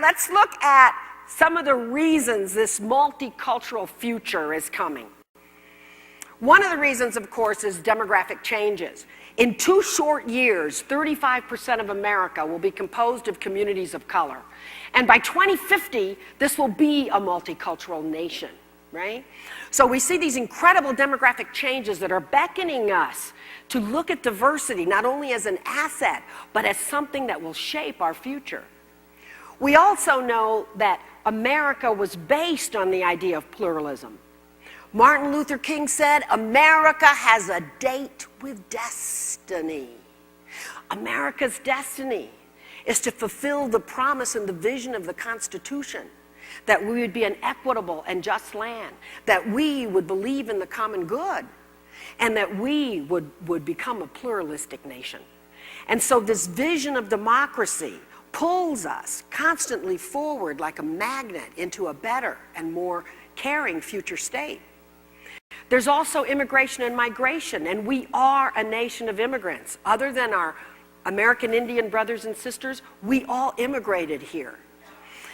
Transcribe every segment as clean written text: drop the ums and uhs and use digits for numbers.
let's look at some of the reasons this multicultural future is coming. One of the reasons, of course, is demographic changes. In 2 short years, 35% of America will be composed of communities of color. And by 2050, this will be a multicultural nation, right? So we see these incredible demographic changes that are beckoning us to look at diversity not only as an asset, but as something that will shape our future. We also know that America was based on the idea of pluralism. Martin Luther King said, "America has a date with destiny." America's destiny is to fulfill the promise and the vision of the Constitution, that we would be an equitable and just land, that we would believe in the common good, and that we would become a pluralistic nation. And so this vision of democracy pulls us constantly forward like a magnet into a better and more caring future state. There's also immigration and migration, and we are a nation of immigrants. Other than our American Indian brothers and sisters, we all immigrated here.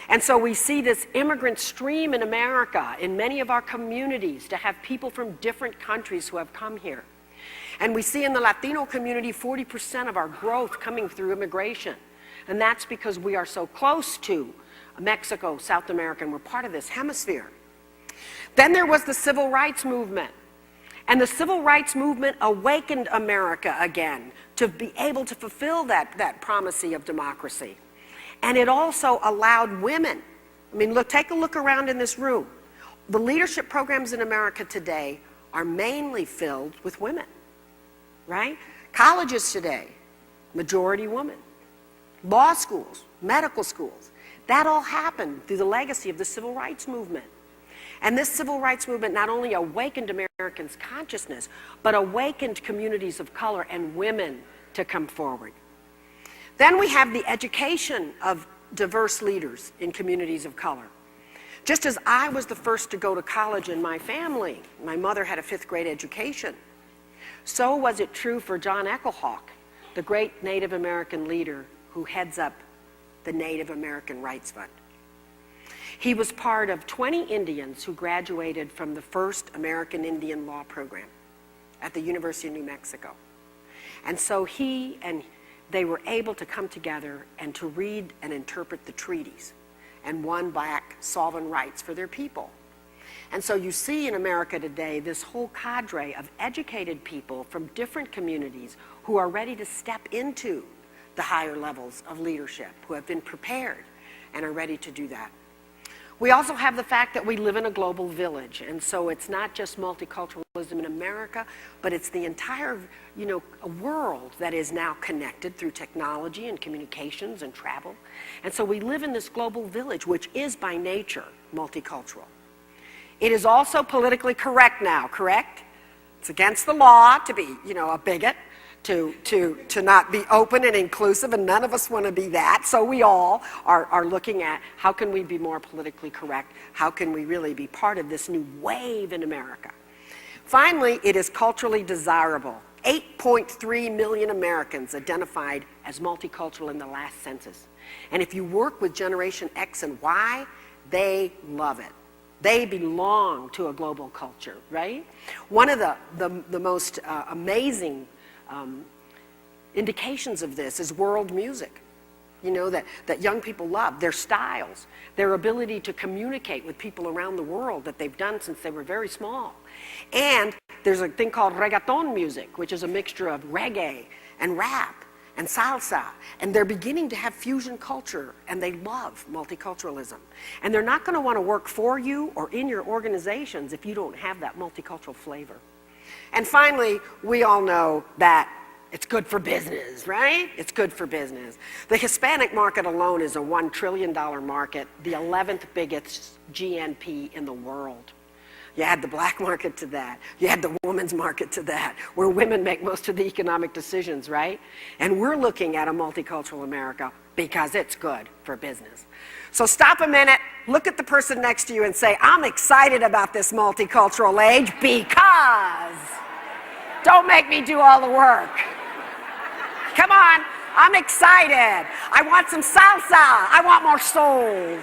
And so we see this immigrant stream in America, in many of our communities, to have people from different countries who have come here. And we see in the Latino community 40% of our growth coming through immigration. And that's because we are so close to Mexico, South America, and we're part of this hemisphere. Then there was the civil rights movement. And the civil rights movement awakened America again to be able to fulfill that promise of democracy. And it also allowed women. I mean, look, take a look around in this room. The leadership programs in America today are mainly filled with women, right? Colleges today, majority women. Law schools, medical schools. That all happened through the legacy of the civil rights movement. And this civil rights movement not only awakened Americans' consciousness, but awakened communities of color and women to come forward. Then we have the education of diverse leaders in communities of color. Just as I was the first to go to college in my family, my mother had a 5th grade education, so was it true for John Ecclehawk, the great Native American leader who heads up the Native American Rights Fund. He was part of 20 Indians who graduated from the first American Indian Law program at the University of New Mexico. And so they were able to come together and to read and interpret the treaties and won back sovereign rights for their people. And so you see in America today this whole cadre of educated people from different communities who are ready to step into the higher levels of leadership, who have been prepared and are ready to do that. We also have the fact that we live in a global village, and so it's not just multiculturalism in America, but it's the entire, world that is now connected through technology and communications and travel. And so we live in this global village, which is by nature multicultural. It is also politically correct now, correct? It's against the law to be, a bigot, to not be open and inclusive, and none of us want to be that. So we all are looking at how can we be more politically correct? How can we really be part of this new wave in America? Finally, it is culturally desirable. 8.3 million Americans identified as multicultural in the last census. And if you work with Generation X and Y, they love it. They belong to a global culture, right? One of the most amazing indications of this is world music, that young people love, their styles, their ability to communicate with people around the world that they've done since they were very small. And there's a thing called reggaeton music, which is a mixture of reggae and rap and salsa, and they're beginning to have fusion culture, and they love multiculturalism. And they're not going to want to work for you or in your organizations if you don't have that multicultural flavor. And finally, we all know that it's good for business, right? It's good for business. The Hispanic market alone is a $1 trillion market, the 11th biggest GNP in the world. You add the black market to that. You add the women's market to that, where women make most of the economic decisions, right? And we're looking at a multicultural America because it's good for business. So stop a minute, look at the person next to you and say, I'm excited about this multicultural age because don't make me do all the work. Come on, I'm excited. I want some salsa. I want more soul.